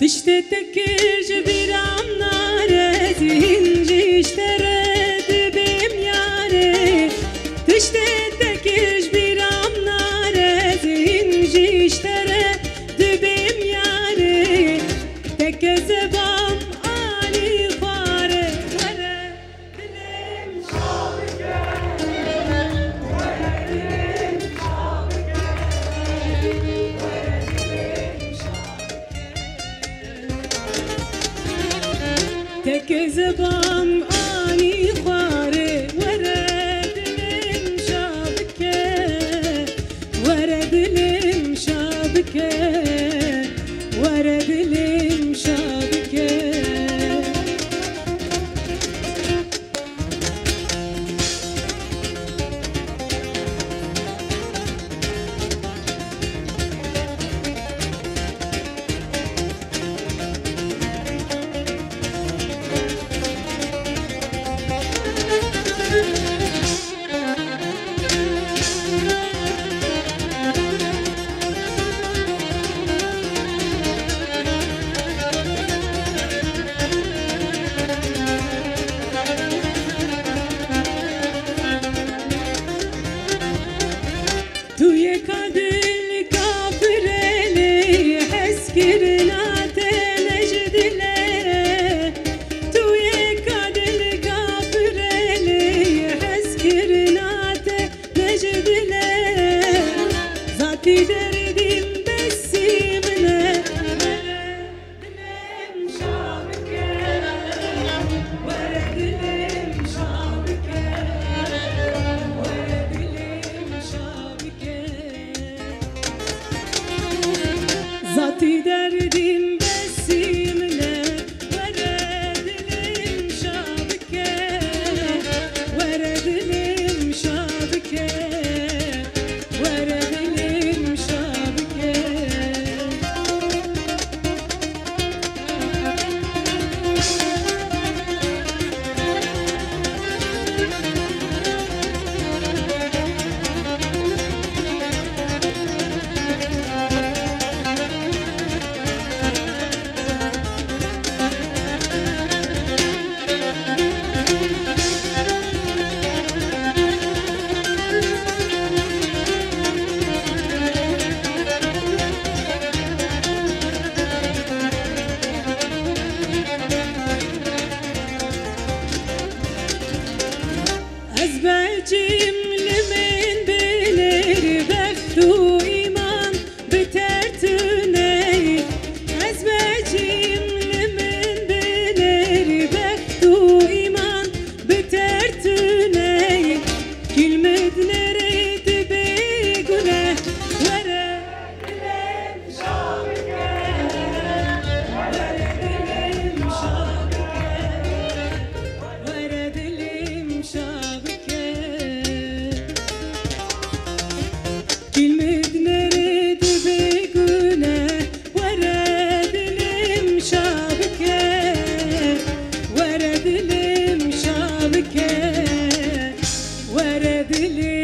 İşte tekir bir amnare zinci iştere dibim yare. İşte tekir bir amnare zinci iştere dibim yare. Tekke zebam ani fare vere dilim şabike. Vere dilim şabike. Tek zebam ani khare wara dilim şabike, wara dilim şabike, wara dilim şabike. توی کادل کافرلی حسکرنات نجدله توی کادل کافرلی حسکرنات نجدله ذاتی دردیم بسیمنه وردلم شابکه وردلم شابکه وردلم شابکه Zati derdim besimle veredim şabike, veredim şabike, veredim şabike. Ezbercim limin bilir bektu iman bitertüney. Ezbercim limin bilir bektu iman bitertüney. Kilmed nereydi begune vere dilim şabike, vere dilim şabike, vere dilim şabike. Kilmed nereydi begune vere dilim şabike, vere dilim şabike, vere dilim